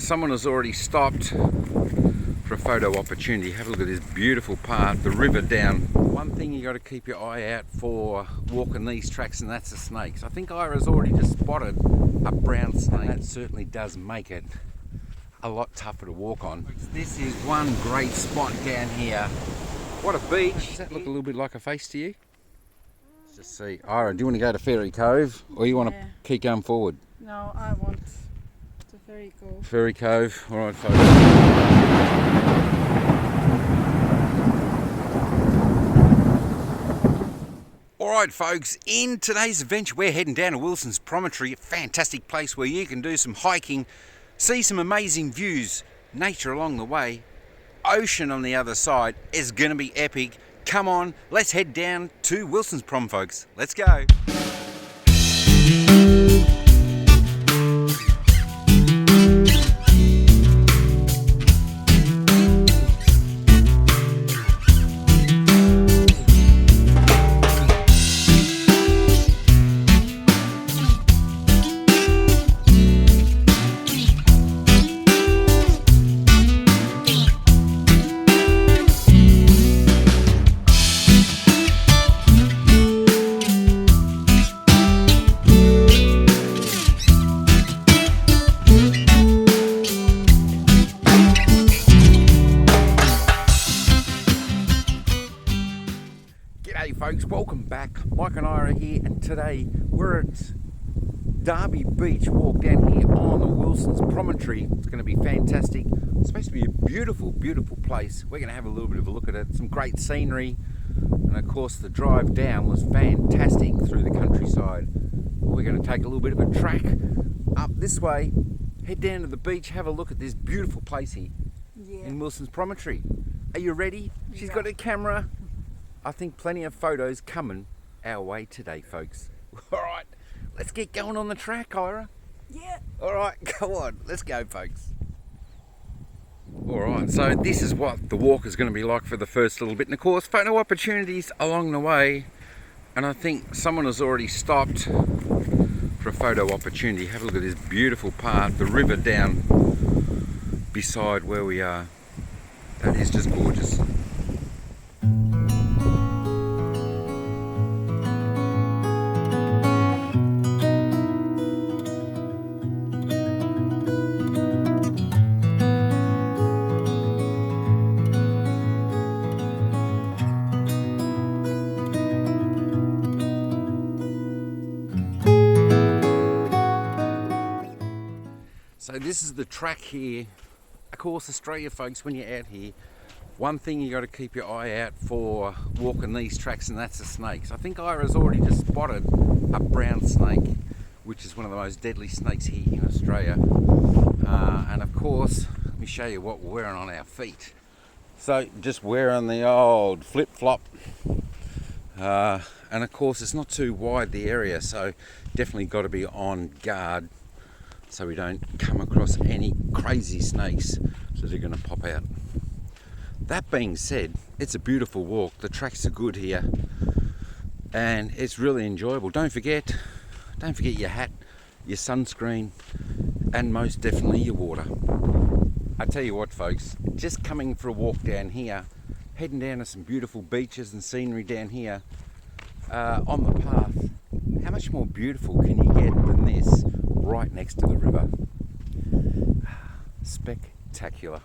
someone has already stopped for a photo opportunity. Have a look at this beautiful path, the river down. One thing you got to keep your eye out for walking these tracks, and that's the snakes. I think Ira's already just spotted a brown snake. That certainly does make it a lot tougher to walk on. This is one great spot down here. What a beach. Does that look a little bit like a face to you? Let's just see. Ira, do you want to go to Fairy Cove, or you want to keep going forward? No, I want to Fairy Cove. Fairy Cove. All right, folks. Alright folks, in today's adventure we're heading down to Wilson's Promontory, a fantastic place where you can do some hiking, see some amazing views, nature along the way, ocean on the other side. Is going to be epic. Come on, let's head down to Wilson's Prom, folks. Let's go. Folks, welcome back. Mike and I are here, and today we're at Darby Beach walk down here on the Wilson's Promontory. It's going to be fantastic. It's supposed to be a beautiful, beautiful place. We're going to have a little bit of a look at it. Some great scenery, and of course the drive down was fantastic through the countryside. We're going to take a little bit of a track up this way, head down to the beach, have a look at this beautiful place here in Wilson's Promontory. Are you ready? She's got a camera. I think plenty of photos coming our way today, folks. All right, let's get going on the track, Ira. Yeah. All right, go on. Let's go, folks. All right, so this is what the walk is going to be like for the first little bit. And of course, photo opportunities along the way. And I think someone has already stopped for a photo opportunity. Have a look at this beautiful path, the river down beside where we are. That is just gorgeous. So this is the track here. Of course, Australia, folks, when you're out here, one thing you got to keep your eye out for walking these tracks, and that's the snakes. I think Ira's already just spotted a brown snake, which is one of the most deadly snakes here in Australia. And of course, let me show you what we're wearing on our feet. So just wearing the old flip-flop. And of course, it's not too wide, the area, so definitely got to be on guard, so we don't come across any crazy snakes that are going to pop out. That being said, it's a beautiful walk. The tracks are good here, and it's really enjoyable. Don't forget your hat, your sunscreen, and most definitely your water. I tell you what, folks, just coming for a walk down here, heading down to some beautiful beaches and scenery down here on the path. How much more beautiful can you get than this? Right next to the river. Spectacular.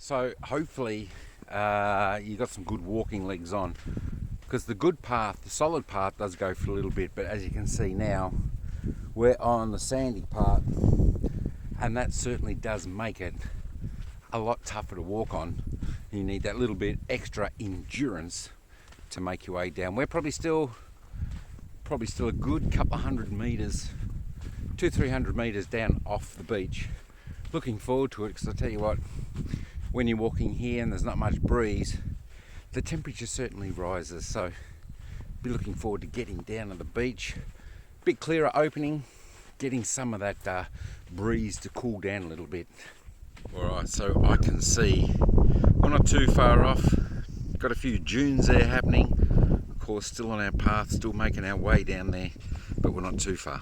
So hopefully you got some good walking legs on, because the good path, the solid path, does go for a little bit, but as you can see now, we're on the sandy part, and that certainly does make it a lot tougher to walk on. You need that little bit extra endurance to make your way down. We're probably still a good couple of 100 meters, 200-300 meters down off the beach. Looking forward to it, because I tell you what, when you're walking here and there's not much breeze, the temperature certainly rises. So be looking forward to getting down to the beach. Bit clearer opening, getting some of that breeze to cool down a little bit. Alright, so I can see we're not too far off. Got a few dunes there happening. Of course, still on our path, still making our way down there, but we're not too far.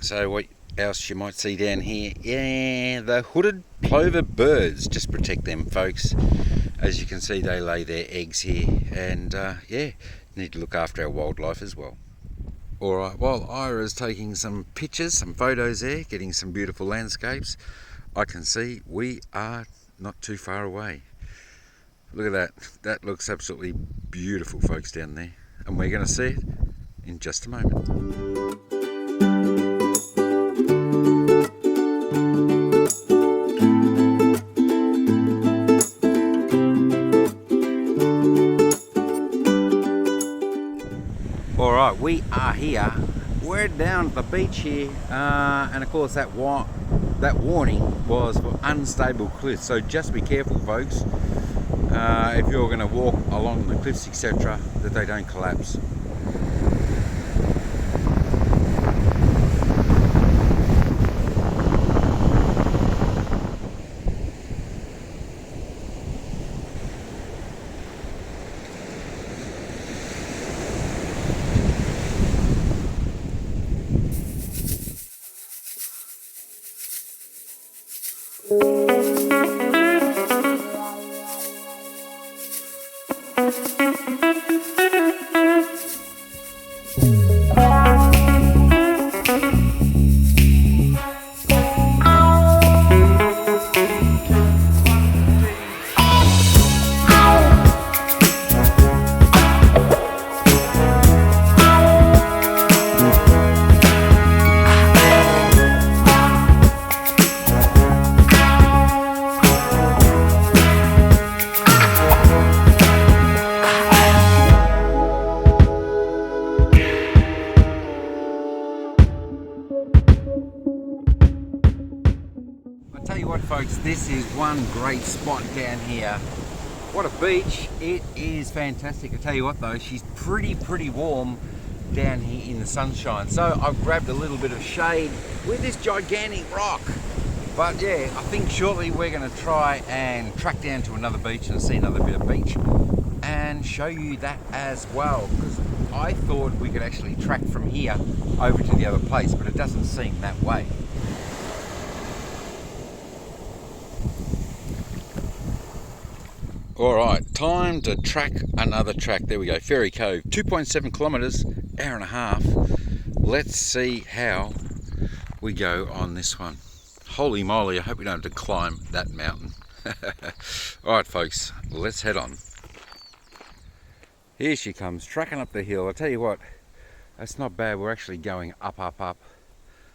So what else you might see down here? Yeah, the hooded plover birds. Just protect them, folks. As you can see, they lay their eggs here, and yeah, need to look after our wildlife as well. Alright, while Ira's taking some pictures, some photos there, getting some beautiful landscapes, I can see we are not too far away. Look at that. That looks absolutely beautiful, folks, down there. And we're going to see it in just a moment. Alright, we are here. We're down at the beach here. And of course that warning was for unstable cliffs. So just be careful, folks. If you're going to walk along the cliffs, etc., that they don't collapse. Folks, this is one great spot down here. What a beach. It is fantastic. I tell you what though, she's pretty warm down here in the sunshine. So I've grabbed a little bit of shade with this gigantic rock. But yeah, I think shortly we're going to try and track down to another beach and see another bit of beach and show you that as well, because I thought we could actually track from here over to the other place, but it doesn't seem that way. Alright, time to track another track. There we go, Fairy Cove, 2.7 kilometres, hour and a half. Let's see how we go on this one. Holy moly, I hope we don't have to climb that mountain. Alright folks, let's head on. Here she comes, tracking up the hill. I tell you what, that's not bad. We're actually going up.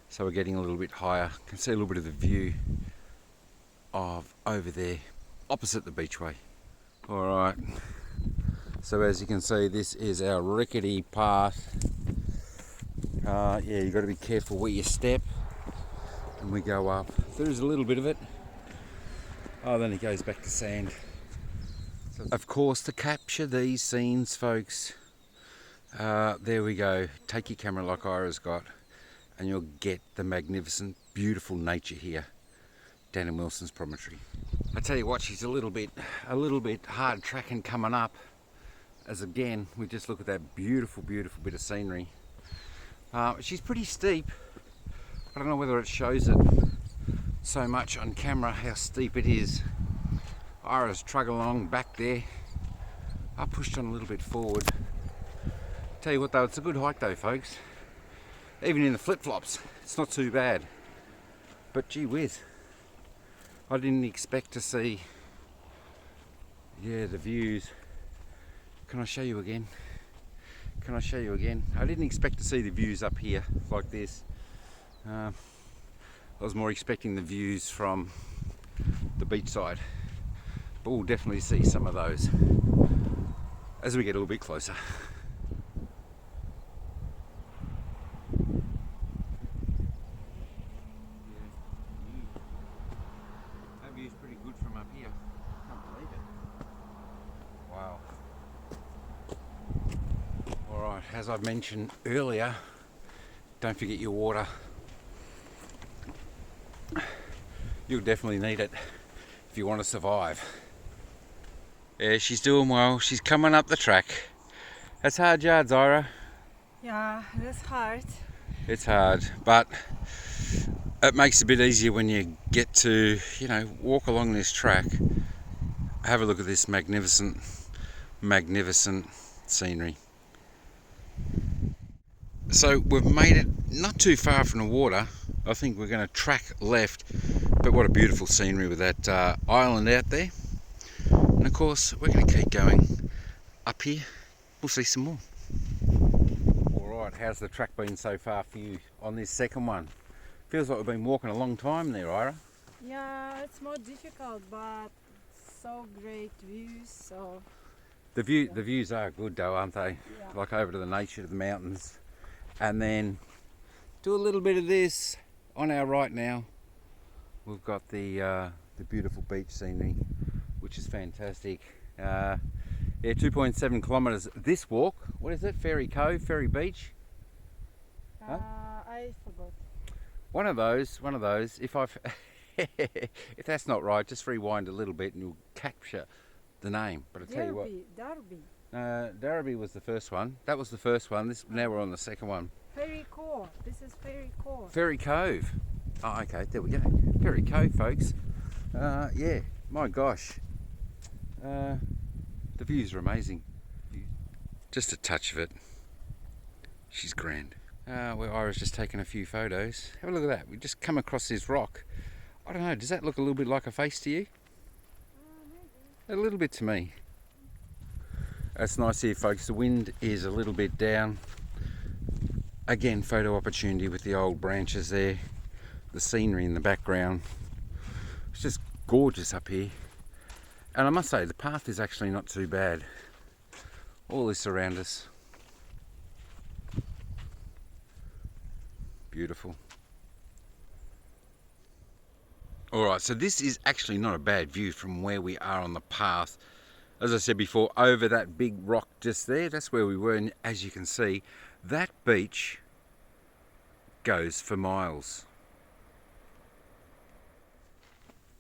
So we're getting a little bit higher. You can see a little bit of the view of over there, opposite the beachway. Alright, so as you can see, this is our rickety path. Yeah, you've got to be careful where you step. And we go up. There's a little bit of it. Oh, then it goes back to sand. Of course, to capture these scenes, folks, there we go. Take your camera like Ira's got, and you'll get the magnificent, beautiful nature here down in Wilson's Promontory. I tell you what, she's a little bit hard tracking coming up, as again we just look at that beautiful bit of scenery. She's pretty steep. I don't know whether it shows it so much on camera how steep it is. Ira's trudging along back there. I pushed on a little bit forward. Tell you what though, it's a good hike though, folks. Even in the flip-flops, it's not too bad. But gee whiz, I didn't expect to see, yeah, the views. Can I show you again? Can I show you again? I didn't expect to see the views up here like this. I was more expecting the views from the beach side. But we'll definitely see some of those as we get a little bit closer. That view's pretty good from up here. Can't believe it. Wow. Alright, as I've mentioned earlier, don't forget your water. You'll definitely need it if you want to survive. Yeah, she's doing well. She's coming up the track. That's hard yards, Ira. Yeah, that's hard. It's hard, but it makes it a bit easier when you get to, you know, walk along this track. Have a look at this magnificent, magnificent scenery. So we've made it not too far from the water. I think we're going to track left, but what a beautiful scenery with that island out there. And of course, we're going to keep going up here. We'll see some more. Alright, how's the track been so far for you on this second one? Feels like we've been walking a long time there, Ira. Yeah, it's more difficult, but so great views. So the views are good though, aren't they? Yeah. Like over to the nature of the mountains. And then do a little bit of this on our right now. We've got the beautiful beach scenery, which is fantastic. Yeah, 2.7 kilometres this walk. What is it? Fairy Cove, Fairy Beach? Huh? I forgot. One of those. If I've if that's not right, just rewind a little bit and you'll capture the name. But I tell you what, Darby. Darby was the first one. That was the first one. Now we're on the second one. Fairy Cove. This is Fairy Cove. Fairy Cove. Oh, okay, there we go. Fairy Cove, folks. Yeah, my gosh. The views are amazing. Just a touch of it. She's grand. Where Ira's just taken a few photos. Have a look at that. We just come across this rock. I don't know, does that look a little bit like a face to you? A little bit to me. That's nice here, folks. The wind is a little bit down. Again, photo opportunity with the old branches there. The scenery in the background. It's just gorgeous up here. And I must say, the path is actually not too bad. All this around us. Beautiful. Alright, so this is actually not a bad view from where we are on the path. As I said before, over that big rock just there, that's where we were, and as you can see, that beach goes for miles.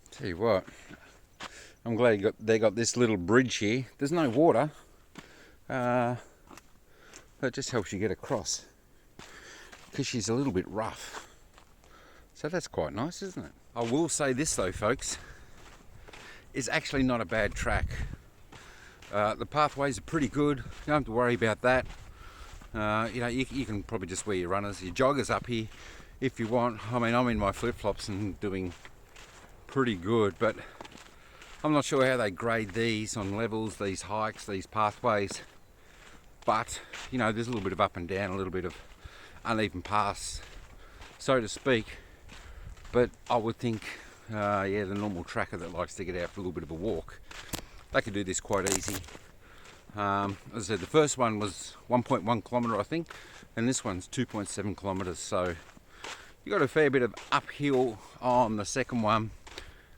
Tell you what, I'm glad they got this little bridge here. There's no water, but it just helps you get across, because she's a little bit rough. So that's quite nice, isn't it? I will say this though, folks, it's actually not a bad track. The pathways are pretty good. You don't have to worry about that. You know, you can probably just wear your runners, your joggers up here if you want. I mean, I'm in my flip-flops and doing pretty good, but I'm not sure how they grade these on levels, these hikes, these pathways. But, you know, there's a little bit of up and down, a little bit of uneven paths, so to speak. But I would think, yeah, the normal tracker that likes to get out for a little bit of a walk, they could do this quite easy. As I said, the first one was 1.1 kilometre, I think, and this one's 2.7 kilometres. So you got a fair bit of uphill on the second one,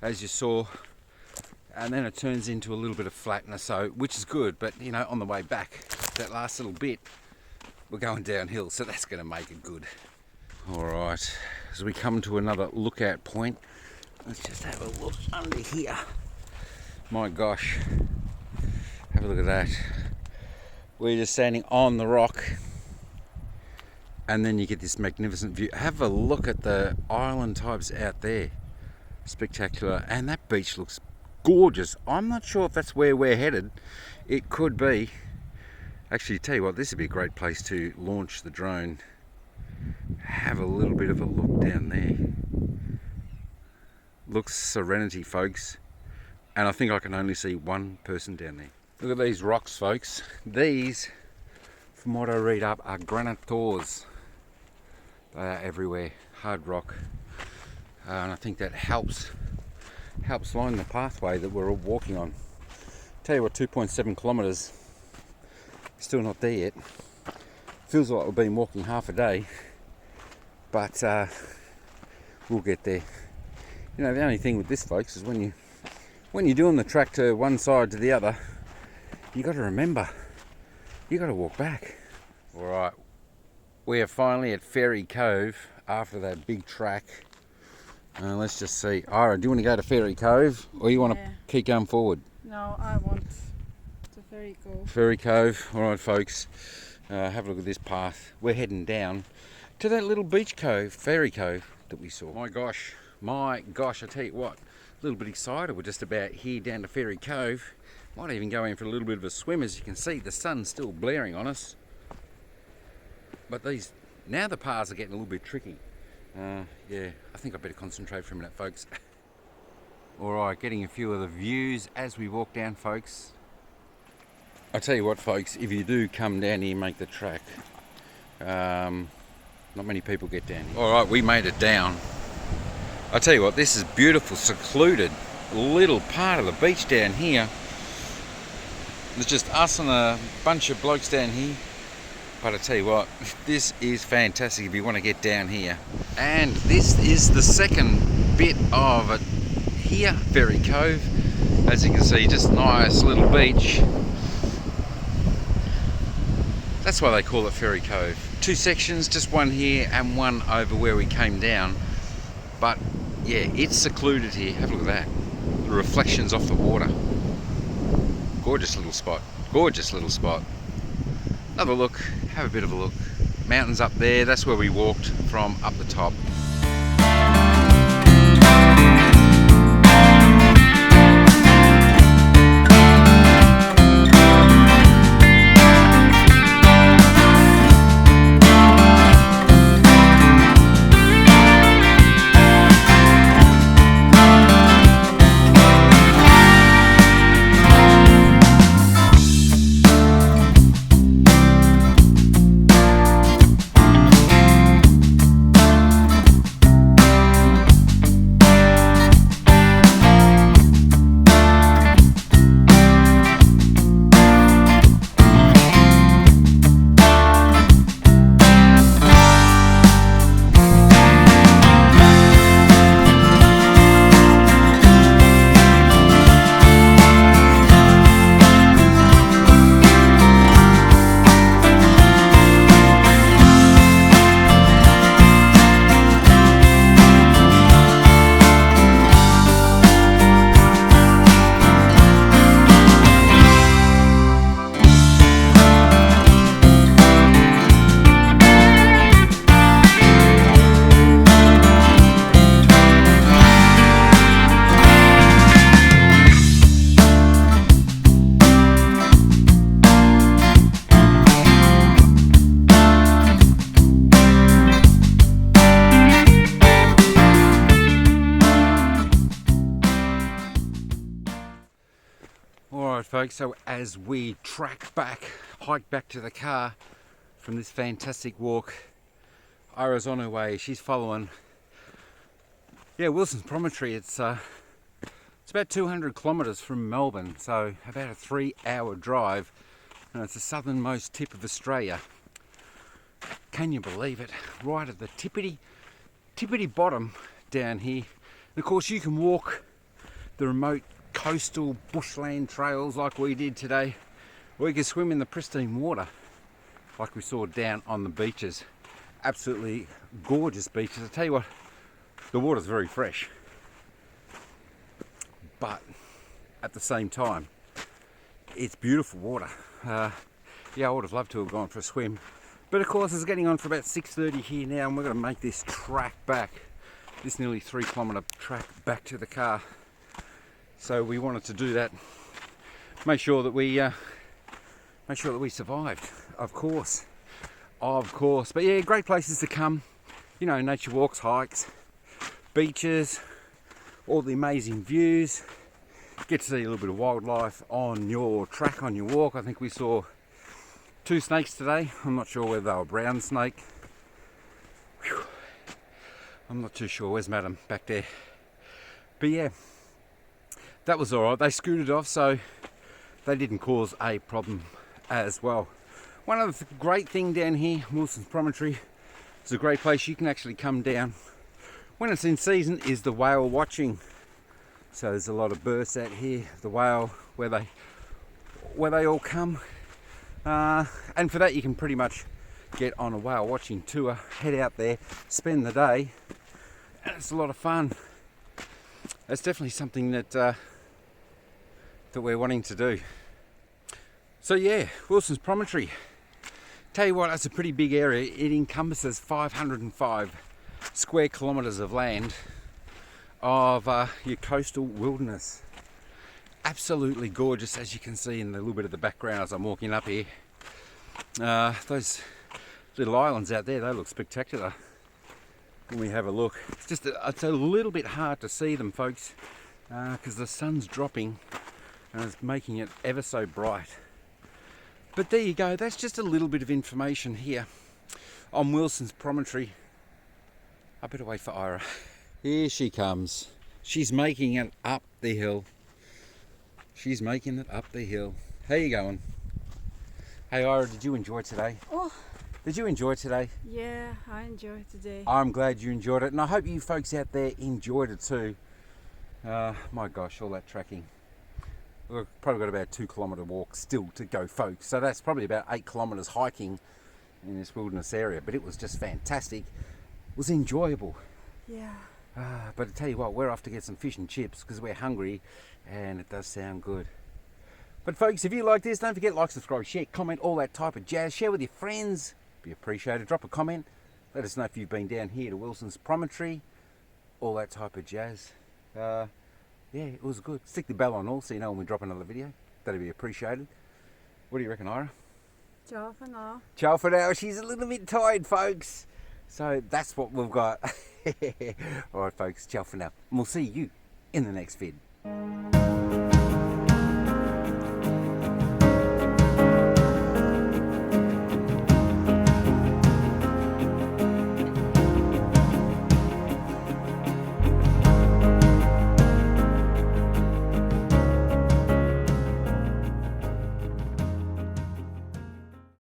as you saw, and then it turns into a little bit of flatness, so which is good. But you know, on the way back, that last little bit, we're going downhill, so that's going to make it good. All right, as we come to another lookout point, let's just have a look under here. My gosh, have a look at that. We're just standing on the rock, and then you get this magnificent view. Have a look at the island types out there. Spectacular. And that beach looks gorgeous. I'm not sure if that's where we're headed. It could be. Actually, tell you what, this would be a great place to launch the drone. Have a little bit of a look down there. Looks serenity, folks. And I think I can only see one person down there. Look at these rocks, folks. These, from what I read up, are granitors. They are everywhere. Hard rock. And I think that helps helps line the pathway that we're all walking on. Tell you what, 2.7 kilometres, still not there yet. Feels like we've been walking half a day, but we'll get there. You know, the only thing with this, folks, is when you're doing the track to one side to the other, you got to remember, you got to walk back. All right, we are finally at Fairy Cove after that big track. Let's just see. Ira, do you want to go to Fairy Cove, or you want to keep going forward? No, I want to Fairy Cove. Fairy Cove. All right, folks. Have a look at this path. We're heading down to that little beach cove, Fairy Cove, that we saw. My gosh, I tell you what, a little bit excited. We're just about here down to Fairy Cove. Might even go in for a little bit of a swim. As you can see, the sun's still blaring on us. But now the paths are getting a little bit tricky. Yeah, I think I better concentrate for a minute, folks. Alright, getting a few of the views as we walk down, folks. I tell you what, folks, if you do come down here and make the track, not many people get down here. Alright, we made it down. I tell you what, this is beautiful, secluded little part of the beach down here. There's just us and a bunch of blokes down here. But I tell you what, this is fantastic if you want to get down here. And this is the second bit of it here, Fairy Cove. As you can see, just nice little beach. That's why they call it Fairy Cove. Two sections, just one here and one over where we came down. But yeah, it's secluded here. Have a look at that. The reflections off the water. Gorgeous little spot. Gorgeous little spot. Have a look, have a bit of a look. Mountains up there, that's where we walked from up the top. Alright folks, so as we hike back to the car from this fantastic walk, Ira's on her way, she's following. Yeah, Wilson's Promontory, it's about 200 kilometres from Melbourne, so about a 3-hour drive, and it's the southernmost tip of Australia. Can you believe it? Right at the tippity bottom down here. And of course you can walk the remote coastal bushland trails like we did today, or you can swim in the pristine water like we saw down on the beaches. Absolutely gorgeous beaches. I tell you what, the water's very fresh, but at the same time it's beautiful water. Yeah, I would have loved to have gone for a swim, but of course it's getting on for about 6:30 here now, and we're going to make this track back, this nearly 3-kilometre track back to the car. So we wanted to do that, make sure that we survived, of course. But yeah, great places to come, you know, nature walks, hikes, beaches, all the amazing views. Get to see a little bit of wildlife on your track, on your walk. I think we saw 2 snakes today. I'm not sure whether they were brown snake. Whew. I'm not too sure. Where's Madam? Back there. But yeah, that was alright. They scooted off, so they didn't cause a problem as well. One of the great thing down here, Wilson's Promontory, it's a great place. You can actually come down when it's in season, is the whale watching. So there's a lot of berths out here, the whale, where they all come. And for that you can pretty much get on a whale watching tour, head out there, spend the day, and it's a lot of fun. That's definitely something that that we're wanting to do. So yeah, Wilson's Promontory. Tell you what, that's a pretty big area. It encompasses 505 square kilometres of land of your coastal wilderness. Absolutely gorgeous, as you can see in the little bit of the background as I'm walking up here. Those little islands out there, they look spectacular when we have a look. It's just it's a little bit hard to see them, folks, because the sun's dropping and it's making it ever so bright. But there you go, that's just a little bit of information here on Wilson's Promontory. I better wait for Ira. Here she comes. She's making it up the hill. She's making it up the hill. How you going? Hey Ira, did you enjoy today? Oh, Did you enjoy today? yeah, I enjoyed today. I'm glad you enjoyed it, and I hope you folks out there enjoyed it too. My gosh, all that tracking. We've probably got about a 2 kilometre walk still to go, folks. So that's probably about 8 kilometres hiking in this wilderness area. But it was just fantastic. It was enjoyable. Yeah. But I tell you what, we're off to get some fish and chips because we're hungry, and it does sound good. But folks, if you like this, don't forget like, subscribe, share, comment, all that type of jazz. Share with your friends. Be appreciated. Drop a comment. Let us know if you've been down here to Wilson's Promontory. All that type of jazz. Yeah, it was good. Stick the bell on all so you know when we drop another video. That'd be appreciated. What do you reckon, Ira? Ciao for now. Ciao for now. She's a little bit tired, folks. So that's what we've got. Alright, folks. Ciao for now. And we'll see you in the next vid.